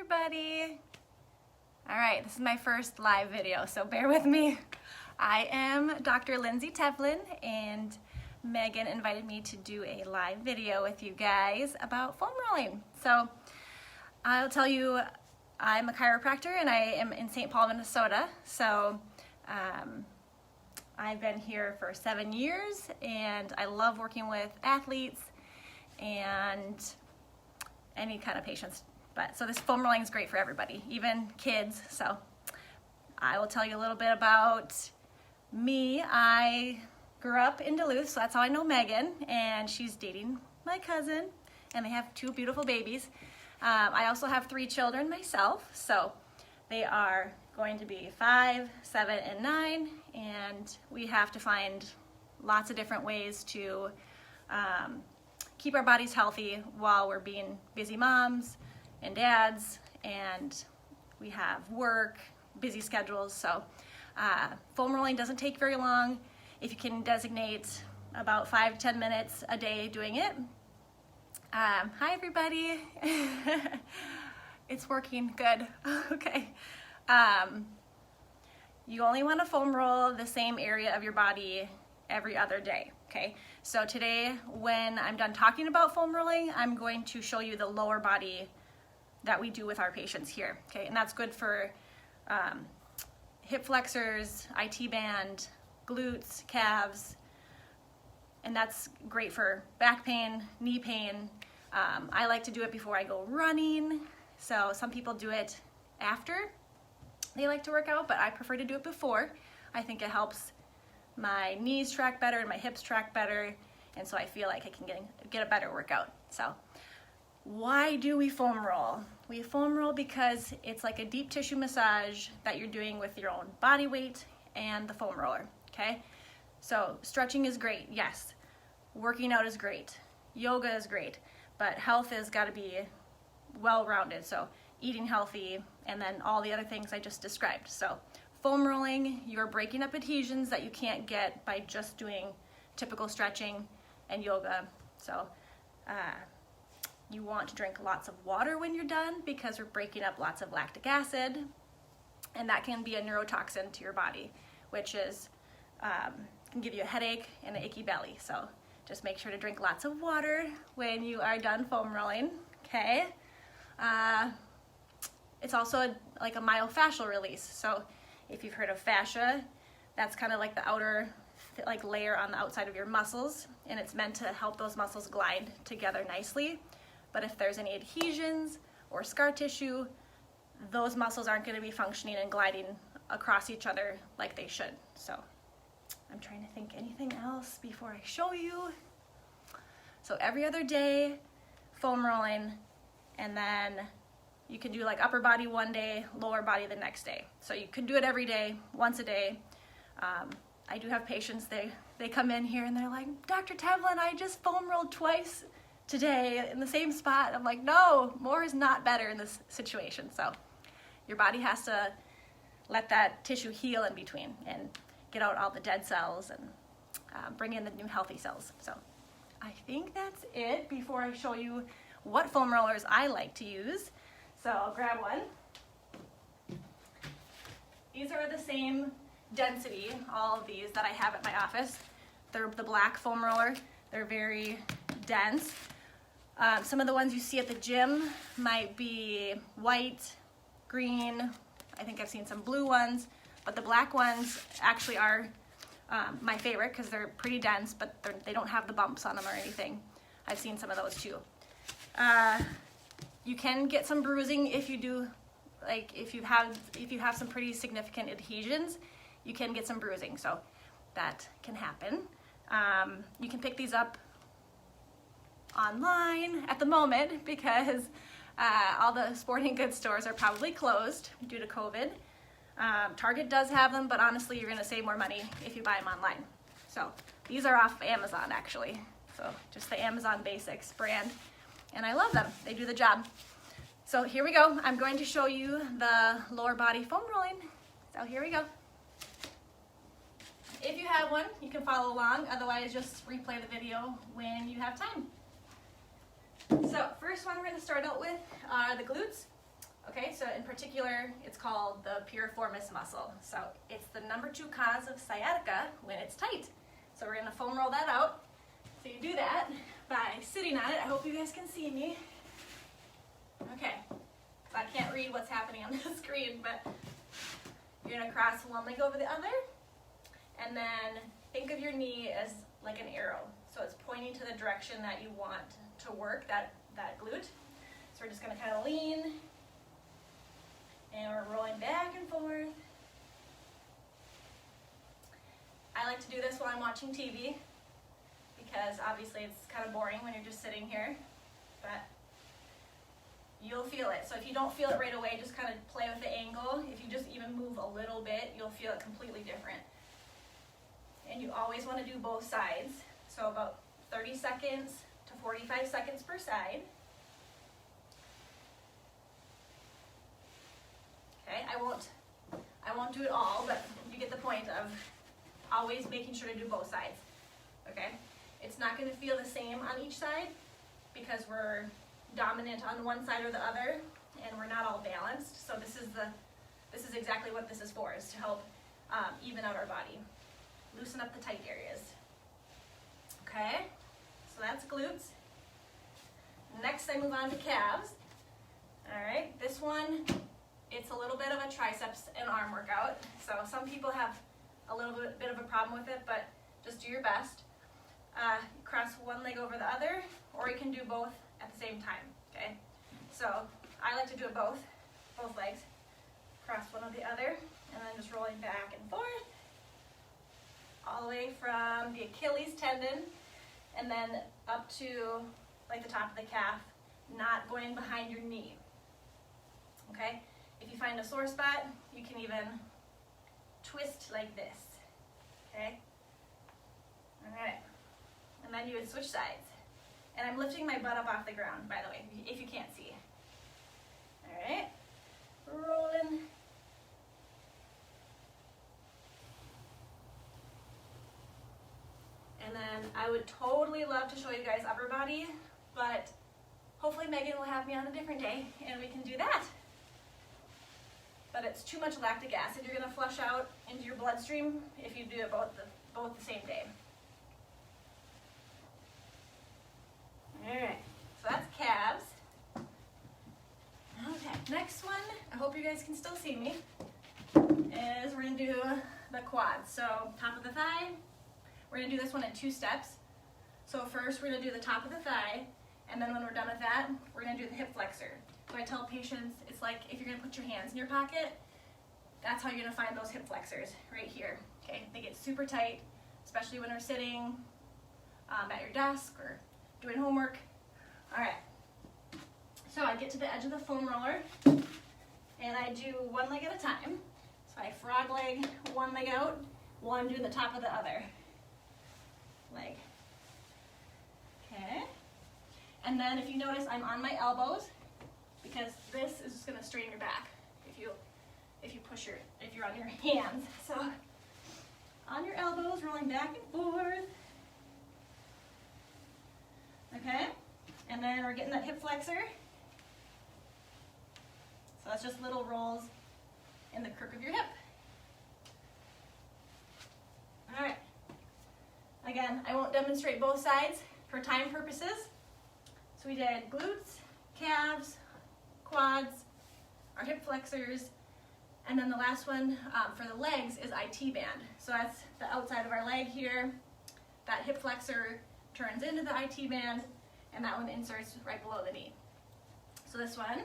everybody. All right, this is my first live video, so bear with me. I am Dr. Lindsey Tevlin, and Megan invited me to do a live video with you guys about foam rolling. So I'll tell you, I'm a chiropractor and I am in St. Paul, Minnesota. So I've been here for 7 years and I love working with athletes and any kind of patients. So this foam rolling is great for everybody, even kids. So I will tell you a little bit about me. I grew up in Duluth, so that's how I know Megan, and she's dating my cousin, and they have 2 beautiful babies. I also have 3 children myself, so they are going to be 5, 7, and 9, and we have to find lots of different ways to keep our bodies healthy while we're being busy moms and dads, and we have work, busy schedules. So foam rolling doesn't take very long if you can designate about 5 to 10 minutes a day doing it. Hi everybody. It's working good. Okay. You only want to foam roll the same area of your body every other day. Okay, so today when I'm done talking about foam rolling, I'm going to show you the lower body that we do with our patients here. Okay, and that's good for hip flexors, IT band, glutes, calves, and that's great for back pain, knee pain. I like to do it before I go running. So some people do it after they like to work out, but I prefer to do it before. I think it helps my knees track better and my hips track better, and so I feel like I can get a better workout. So why do we foam roll? We foam roll because it's like a deep tissue massage that you're doing with your own body weight and the foam roller, okay? So stretching is great, yes. Working out is great. Yoga is great, but health has got to be well-rounded. So eating healthy and then all the other things I just described. So foam rolling, you're breaking up adhesions that you can't get by just doing typical stretching and yoga. So you want to drink lots of water when you're done because we're breaking up lots of lactic acid, and that can be a neurotoxin to your body, which is can give you a headache and an icky belly. So just make sure to drink lots of water when you are done foam rolling, okay? It's also like a myofascial release. So if you've heard of fascia, that's kind of like the outer layer on the outside of your muscles, and it's meant to help those muscles glide together nicely. But if there's any adhesions or scar tissue, those muscles aren't going to be functioning and gliding across each other like they should. So I'm trying to think anything else before I show you. So every other day, foam rolling, and then you can do like upper body one day, lower body the next day. So you can do it every day, once a day. I do have patients, they come in here and they're like, Dr. Tevlin, I just foam rolled twice today in the same spot. I'm like, no, more is not better in this situation. So your body has to let that tissue heal in between and get out all the dead cells and bring in the new healthy cells. So I think that's it before I show you what foam rollers I like to use. So I'll grab one. These are the same density, all of these that I have at my office. They're the black foam roller. They're very dense. Some of the ones you see at the gym might be white, green. I think I've seen some blue ones, but the black ones actually are my favorite because they're pretty dense, but they don't have the bumps on them or anything. I've seen some of those too. You can get some bruising if you do, like if you have some pretty significant adhesions, you can get some bruising, so that can happen. You can pick these up online at the moment because all the sporting goods stores are probably closed due to COVID. Target does have them, but honestly, you're gonna save more money if you buy them online. So these are off Amazon actually. So just the Amazon Basics brand, and I love them. They do the job. So here we go. I'm going to show you the lower body foam rolling. So here we go. If you have one, you can follow along. Otherwise, just replay the video when you have time. So first one we're going to start out with are the glutes. Okay, so in particular, it's called the piriformis muscle. So it's the number 2 cause of sciatica when it's tight. So we're gonna foam roll that out. So you do that by sitting on it. I hope you guys can see me. Okay, so I can't read what's happening on the screen, but you're gonna cross one leg over the other, and then think of your knee as like an arrow. So it's pointing to the direction that you want to work, that glute. So we're just gonna kind of lean, and we're rolling back and forth. I like to do this while I'm watching TV, because obviously it's kind of boring when you're just sitting here, but you'll feel it. So if you don't feel it right away, just kind of play with the angle. If you just even move a little bit, you'll feel it completely different. And you always want to do both sides. So about 30 seconds to 45 seconds per side. Okay, I won't do it all, but you get the point of always making sure to do both sides. Okay, it's not going to feel the same on each side because we're dominant on one side or the other, and we're not all balanced. So this is exactly what this is for, is to help even out our body, loosen up the tight areas. Okay, so that's glutes. Next I move on to calves. All right, this one, it's a little bit of a triceps and arm workout. So some people have a little bit of a problem with it, but just do your best. Cross one leg over the other, or you can do both at the same time, okay? So I like to do it both legs. Cross one over the other, and then just rolling back and forth, all the way from the Achilles tendon, and then up to like the top of the calf, not going behind your knee, okay? If you find a sore spot, you can even twist like this, okay? All right, and then you would switch sides. And I'm lifting my butt up off the ground, by the way, if you can't see. All right, rolling. And then I would totally love to show you guys upper body, but hopefully Megan will have me on a different day and we can do that. But it's too much lactic acid you're gonna flush out into your bloodstream if you do it both the same day. All right, so that's calves. Okay, next one, I hope you guys can still see me, is we're gonna do the quads. So top of the thigh, we're gonna do this one in 2 steps. So first we're gonna do the top of the thigh, and then when we're done with that, we're gonna do the hip flexor. So I tell patients, it's like if you're gonna put your hands in your pocket, that's how you're gonna find those hip flexors, right here, okay? They get super tight, especially when we're sitting at your desk or doing homework. All right, so I get to the edge of the foam roller and I do one leg at a time. So I frog leg one leg out while I'm doing the top of the other leg. Okay, and then if you notice, I'm on my elbows because this is just gonna straighten your back if you're on your hands. So on your elbows, rolling back and forth. Okay, and then we're getting that hip flexor. So that's just little rolls in the crook of your hip. All right, again, I won't demonstrate both sides for time purposes. So we did glutes, calves, quads, our hip flexors, and then the last one for the legs is IT band. So that's the outside of our leg here. That hip flexor turns into the IT band, and that one inserts right below the knee. So this one,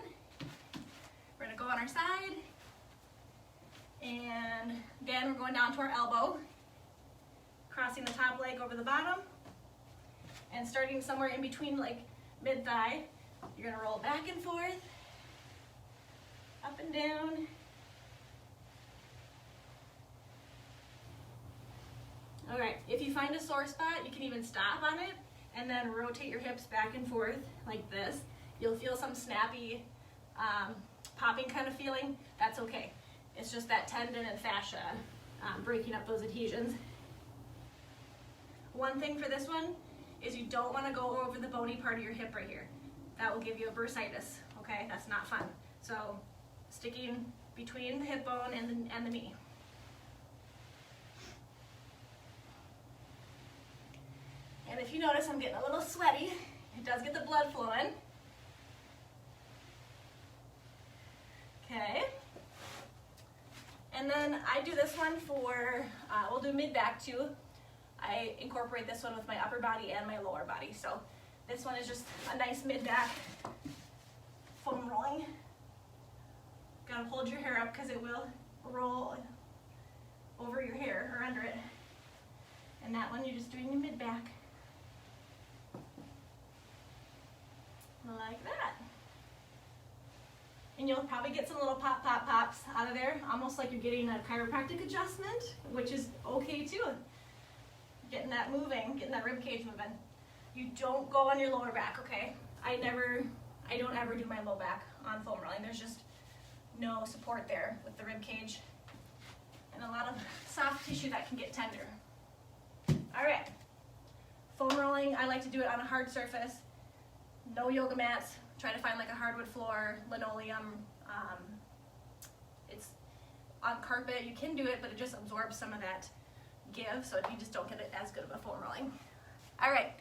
we're gonna go on our side, and again, we're going down to our elbow, crossing the top leg over the bottom, and starting somewhere in between, like mid-thigh, you're gonna roll back and forth, up and down. All right, if you find a sore spot, you can even stop on it and then rotate your hips back and forth like this. You'll feel some snappy, popping kind of feeling. That's okay. It's just that tendon and fascia breaking up those adhesions. One thing for this one is you don't want to go over the bony part of your hip right here. That will give you a bursitis, okay? That's not fun. So sticking between the hip bone and the knee. And if you notice, I'm getting a little sweaty. It does get the blood flowing. Okay. And then I do this one for, we'll do mid-back too. I incorporate this one with my upper body and my lower body. So this one is just a nice mid-back foam rolling. Gotta hold your hair up because it will roll over your hair or under it. And that one you're just doing your mid-back. Like that. And you'll probably get some little pops out of there, almost like you're getting a chiropractic adjustment, which is okay too. Getting that moving, getting that rib cage moving. You don't go on your lower back, okay? I don't ever do my low back on foam rolling. There's just no support there with the rib cage and a lot of soft tissue that can get tender. All right, foam rolling, I like to do it on a hard surface. No yoga mats. Try to find like a hardwood floor, linoleum. It's on carpet. You can do it, but it just absorbs some of that give, so you just don't get it as good of a foam rolling. All right.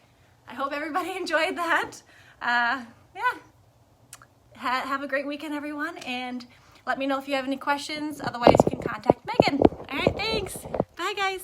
I hope everybody enjoyed that. Yeah. Have a great weekend, everyone, and let me know if you have any questions. Otherwise, you can contact Megan. All right. Thanks. Bye, guys.